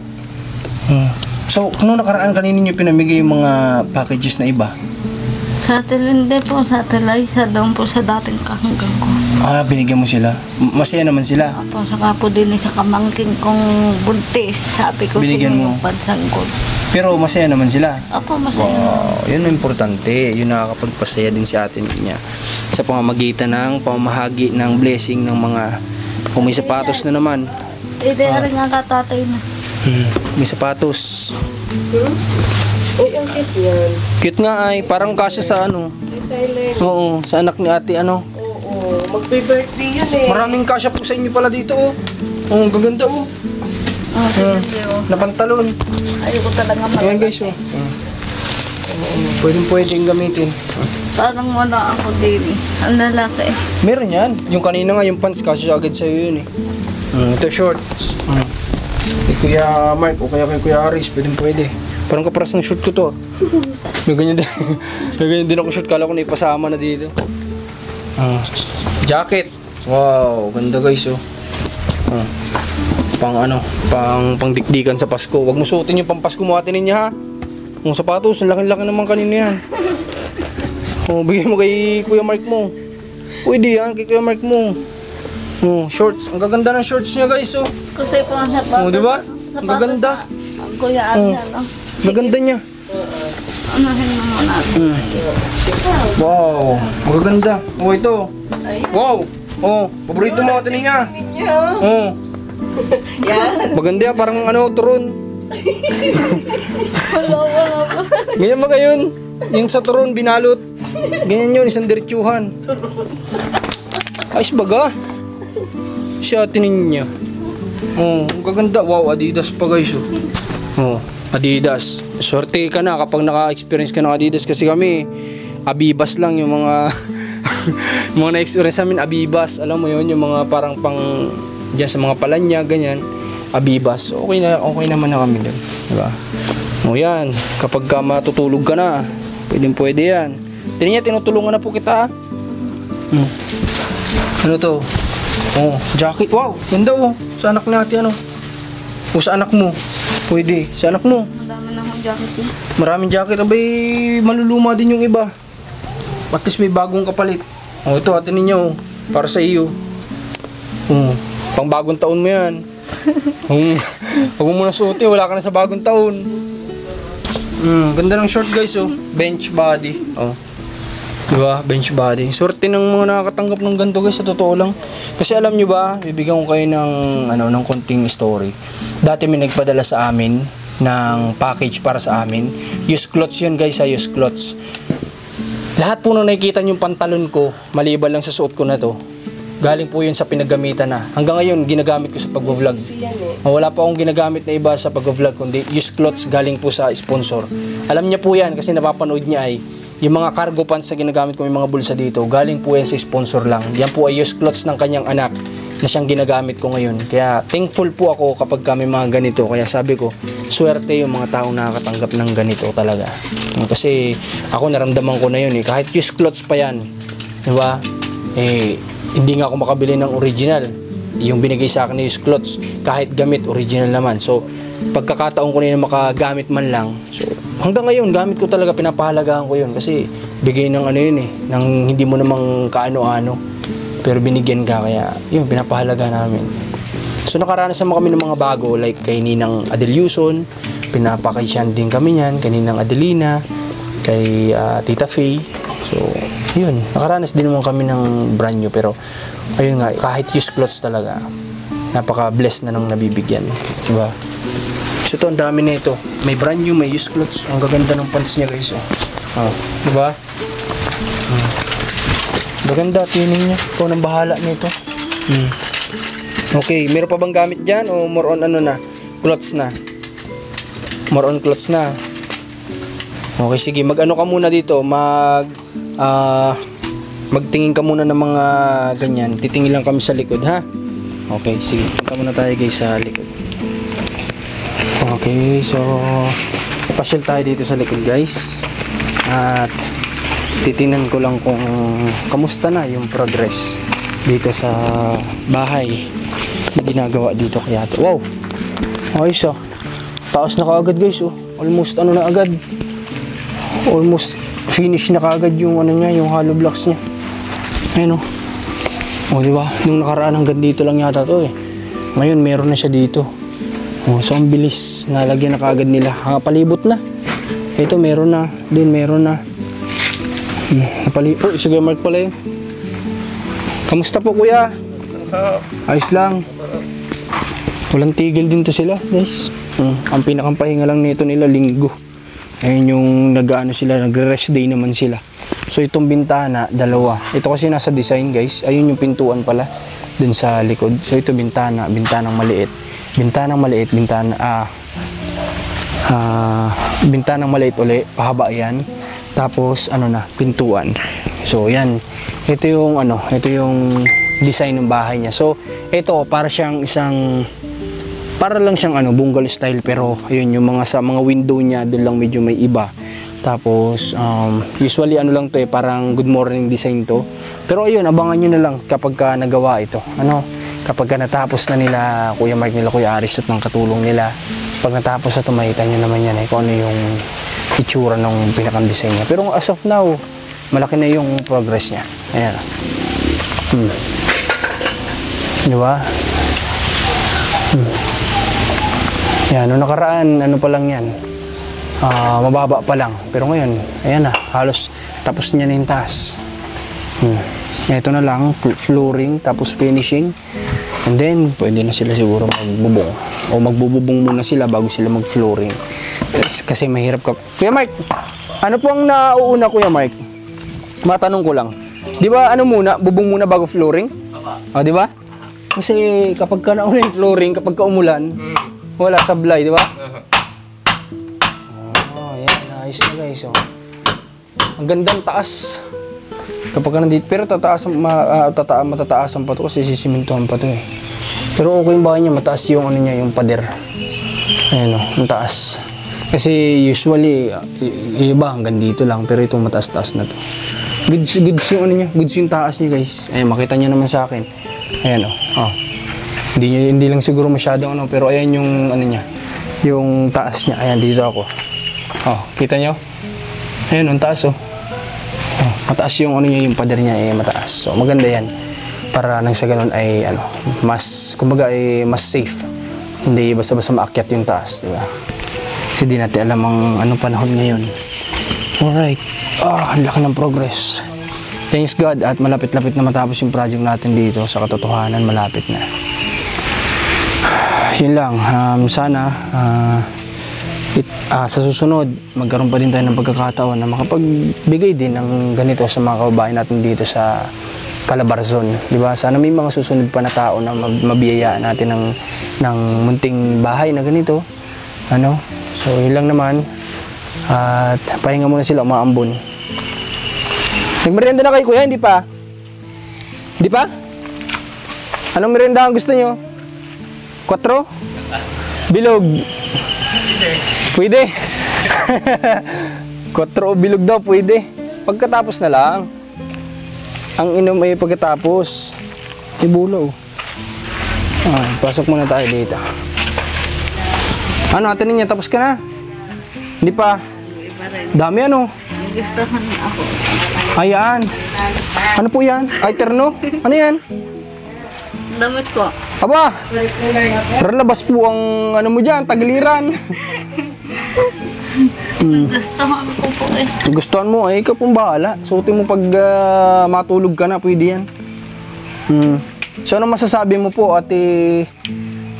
So, noong nakaraan kanina nyo pinamigay yung mga packages na iba? Sa atendente po, sa Telay, doon po sa dating kahanggang ko. Binigyan mo sila? Masaya naman sila? Saka po din sa kamangking kong buntis. Sabi ko binigyan mo? Pansanggol. Pero masaya naman sila. Ako masaya. Wow, yun ang importante. Yun nakakapagpasaya din si ate niya. Sa pamamagitan ng pamamahagi ng blessing ng mga kung may sapatos na naman. Hindi rin nga katatay na. May sapatos. Uy, ang cute yan. Cute nga ay, parang kasya sa ano. Thailand. Oo, sa anak ni ate ano. Oo, magbe-birthday yan eh. Maraming kasya po sa inyo pala dito oh. Oh, gaganda oh. Sige, oh. Na pantalon. Ayoko talaga Ayan malaki. guys oh. Pwedeng gamitin. Parang wala ako din eh. Ang lalaki eh. Meron yan. Yung kanina nga, yung pants, kasya agad sa'yo yun eh. Ito shorts. Kay Kuya Mark o kaya kay Kuya Aris, pwede. Parang kaparas ng short ko to. May ganyan din. May ganyan din ako short. Kala ko na ipasama na dito. Jacket. Wow, ganda guys oh. Pang dikdikan sa Pasko. Huwag mo suotin yung pampasko mo atin niya ha. Yung sapatos, ang laki-laki naman kanina yan. Bigyan mo kay Kuya Mark mo. Pwede yan, kay Kuya Mark mo. Shorts. Ang gaganda ng shorts niya guys oh. Kasi po ang sapatos. Di ba? Ang gaganda. Ang kuya Abia, no? Gaganda niya. Anahin mo muna. Wow, magaganda. Oh, ito. Wow. Oh, paborito mo atin niya. Oh. Yan. Maganda yan, parang ano, turon. Wala po. Ganyan ba ngayon? Yung sa turon, binalot. Ganyan yun, isang diretsuhan. Ayos baga. Si atin niya. Oh, ang gaganda. Wow, Adidas pa guys. Oh, Adidas. Swerte ka na kapag naka-experience ka ng Adidas kasi kami, Abibas lang yung mga mga na-experience namin, Abibas. Alam mo yun, yung mga parang pang dyan sa mga palanya, ganyan. Abibas. Okay naman na kami doon. Diba? O yan, kapag ka matutulog ka na, pwede yan. Tinan niya, tinutulungan na po kita. Ano to? Oh, jacket. Wow, ganda oh. Sa anak natin ano? O sa anak mo. Pwede. Sa anak mo. Madami na akong jacket eh. Maraming jacket. Abay, maluluma din yung iba. At least may bagong kapalit. Oh, ito, atin ninyo. Para sa iyo. Pang bagong taon mo yan. Huwag mo muna suotin, wala ka na sa bagong taon. Ganda ng short guys oh. Bench body. Oh. Diba? Bench body. Sorte ng mga nakakatanggap ng ganito guys, sa totoo lang. Kasi alam nyo ba, bibigyan ko kayo ng konting story. Dati may nagpadala sa amin ng package para sa amin. Used clothes yun guys, used clothes. Lahat po nung nakikita yung pantalon ko, maliban lang sa suot ko na to, galing po yun sa pinagamitan na. Hanggang ngayon, ginagamit ko sa pag-vlog. Wala pa akong ginagamit na iba sa pag-vlog, kundi used clothes galing po sa sponsor. Alam niya po yan kasi napapanood niya ay yung mga cargo pants na ginagamit ko, yung mga bulsa dito, galing po yan sa sponsor lang. Yan po ay used clothes ng kanyang anak na siyang ginagamit ko ngayon. Kaya thankful po ako kapag kami mga ganito. Kaya sabi ko, swerte yung mga taong nakakatanggap ng ganito talaga. Kasi ako naramdaman ko na yun eh. Kahit used clothes pa yan, diba? Hindi nga ako makabili ng original. Yung binigay sa akin na used clothes, kahit gamit, original naman. So, pagkakataon ko na yun makagamit man lang. So, hanggang ngayon, gamit ko talaga, pinapahalagaan ko yun. Kasi, bigay ng ano yun eh, ng hindi mo namang kaano-ano. Pero binigyan ka, kaya yun, pinapahalaga namin. So, nakaranas naman kami ng mga bago, like kay Ninang Adelyuson, pinapakaisyan din kami yan, kay Ninang Adelina, kay Tita Faye. So, yun, nakaranas din naman kami ng brand new, pero ayun nga, kahit used clothes talaga, napaka-blessed na nang nabibigyan. Diba? So ito, ang dami na ito. May brand new, may used clothes. Ang gaganda ng pants niya guys. Diba? Maganda, tining niya. Ikaw nang bahala nito. Okay, meron pa bang gamit dyan? O more on ano na? Clothes na? More on clothes na. Okay, sige. Mag-ano ka muna dito. Magtingin ka muna ng mga ganyan. Titingin lang kami sa likod, ha? Okay, sige. Punta muna tayo guys sa likod. Okay, so pasyal tayo dito sa likod guys. At titingnan ko lang kung kamusta na yung progress dito sa bahay na ginagawa dito kaya. Wow! Ayos ah. Taas na kaagad guys oh. Almost ano na agad. Almost finish na kaagad yung ano niya, yung hollow blocks niya. Ayun oh. Oh, di ba? Nung nakaraan hanggang dito lang yata to eh. Ngayon meron na siya dito. Oh, so ang bilis, nalagyan na kaagad nila. Palibot na. Ito meron na, din meron na. Oh, sige Mark pala yun. Kamusta po kuya? Ayos lang. Walang tigil din to sila guys. Ang pinakang pahinga lang nito nila linggo. Ayun yung nag-ano sila, nag-rest day naman sila. So itong bintana, dalawa. Ito kasi nasa design guys. Ayun yung pintuan pala dun sa likod. So ito bintanang maliit. Bintanang maliit maliit uli, pahaba yan. Tapos ano na, pintuan. So yan. Ito yung design ng bahay niya. So ito para lang siyang bungalow style, pero ayun yung sa mga window niya doon lang medyo may iba. Tapos usually lang to parang good morning design to. Pero ayun, abangan niyo na lang kapag nagawa ito. Kapag natapos na nila Kuya Mark, nila Kuya Aris at ng katulong nila. Pag natapos na ito, makita niyo naman yan kung ano yung itsura ng pinakang design niya. Pero as of now, malaki na yung progress niya. Ayan. Di ba? Yan, nung nakaraan, pa lang yan. Mababa pa lang. Pero ngayon, ayan na, halos tapos niya na yung taas. Ito na lang, flooring, tapos finishing. And then, pwede na sila siguro magbubong. O magbububong muna sila bago sila mag-flooring. Kasi mahirap ka. Kuya Mark, ano po ang nauuna Kuya Mark? Matanong ko lang. Di ba bubong muna bago flooring? O, di ba? Kasi kapag ka nauna yung flooring, kapag ka umulan, wala sablay, di ba? Oh, yan. Ayos na guys. Oh. Ang gandang taas. Kapag ka nandito. Pero matataasan pa to kasi sisimintuhan pa to eh. Pero okay yung bahay niya. Mataas yung yung pader. Ayan o. Ang taas. Kasi usually, iba hanggang dito lang. Pero itong mataas-taas na to. Goods yung Goods yung taas niya guys. Ayan, makita niyo naman sa akin. Ayan o. Oh. Hindi lang siguro masyadong pero ayan yung niya, yung taas niya. Ayan, dito ako. Oh, kita nyo? Ayan, ang taas oh. Mataas yung yung pader niya mataas. So maganda yan. Para nang sa ganun ay mas kumbaga mas safe. Hindi basta-basta maakyat yung taas, di ba? Kasi di natin alam ang panahon ngayon. Alright. Ang laki ng progress. Thanks God at malapit-lapit na matapos yung project natin dito. Sa katotohanan, malapit na. Yun lang, sana sa susunod magkaroon pa din tayo ng pagkakataon na makapagbigay din ng ganito sa mga kababayan natin dito sa Calabarzon, di ba? Sana may mga susunod pa na tao na mabiyayaan natin ng munting bahay na ganito. So yun lang naman. At pahinga muna sila, umaambon. Nagmerienda na kayo kuya, hindi pa? Hindi pa? Anong merienda ang gusto nyo? 4? Bilog. Pwede. 4 o bilog daw, pwede. Pagkatapos na lang. Ang inom ay pagkatapos. Ibulaw. Pasok muna tayo dito. Atin niya, tapos ka na? Hindi pa? Dami Yung gustuhan ako. Ayan. Ano po yan? Ay, terno? Ano yan? Damit ko. Aba, labas po ang mo dyan, tagiliran. Gustuhan ko po eh. Gustuhan mo, ikaw pong bahala. Suotin mo pag matulog ka na, pwede yan. So ano masasabi mo po, Ate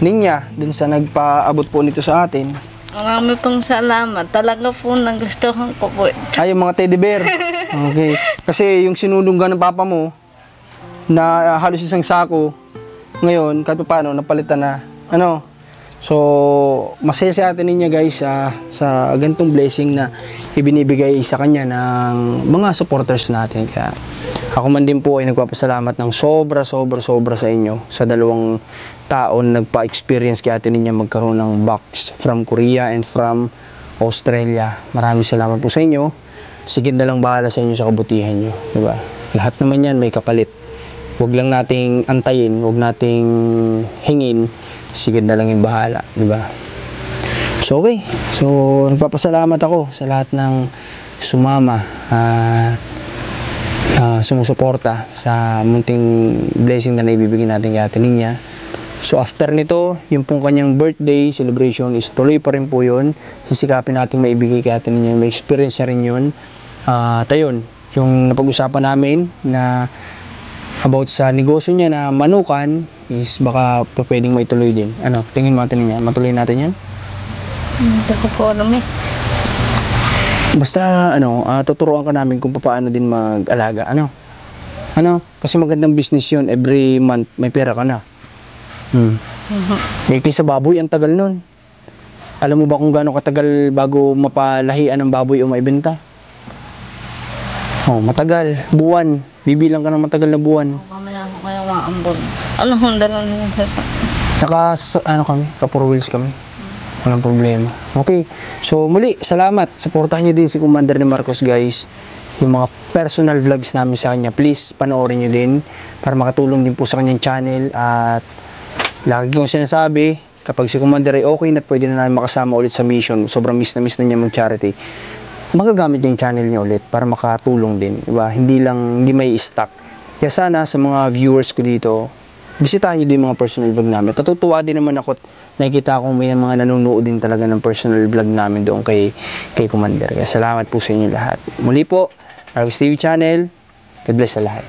Ninya, dun sa nagpaabot po nito sa atin? Marami pong salamat. Talaga po nagustuhan ko po. Ay, yung mga teddy bear. Okay. Kasi yung sinulunggan ng papa mo, na halos isang sako, ngayon, kahit paano, napalitan na. So, masaya si Ate Ninya guys sa ganitong blessing na ibinibigay sa kanya ng mga supporters natin. Kaya ako man din po ay nagpapasalamat ng sobra sa inyo, sa dalawang taon nagpa-experience kay Ate Ninya magkaroon ng box from Korea and from Australia. Maraming salamat po sa inyo. Sige na lang bahala sa inyo sa kabutihan nyo. Diba? Lahat naman yan may kapalit. Huwag lang nating antayin, huwag nating hingin. Sige na lang yung bahala, di ba? So okay. So nagpapasalamat ako sa lahat ng sumama sumusuporta sa munting blessing na naibibigay natin kay Ate Ninya. So after nito, yung pong kanyang birthday celebration is tuloy pa rin po yun. Sisikapin natin maibigay kay ate ninyo. May experience rin yun. Ayun, yung napag-usapan namin na about sa negosyo niya na manukan is baka pwedeng maituloy din. Ano, tingin mo natin niya, matuloy natin yan? Hindi ko po alam eh. Basta ano, tuturuan ka namin kung paano din mag-alaga. Ano, kasi magandang business yun. Every month may pera ka na. Kaysa baboy, ang tagal nun. Alam mo ba kung gaano katagal bago mapalahian ng baboy o maibenta? Matagal. Buwan. Bibilang ka ng matagal na buwan. Mamaya ako kaya maambon. Ano kung dalan mo sa Kami, Kapur Wheels kami. Walang problema. Okay. So, muli, salamat. Supportahan niyo din si Commander ni Marcos, guys. Yung mga personal vlogs namin sa kanya, please, panoorin niyo din para makatulong din po sa kanyang channel. At lagi kong sinasabi, kapag si Commander ay okay na pwede na namin makasama ulit sa mission, sobrang miss na niya mag-charity, magagamit niya yung channel niya ulit para makatulong din. Diba? Hindi may stuck. Kaya sana sa mga viewers ko dito, bisitahin niyo din mga personal vlog namin. Natutuwa din naman ako at nakikita ko may mga nanonood din talaga ng personal vlog namin doon kay Commander. Kaya salamat po sa inyo lahat. Muli po, Marcos TV Channel. God bless sa lahat.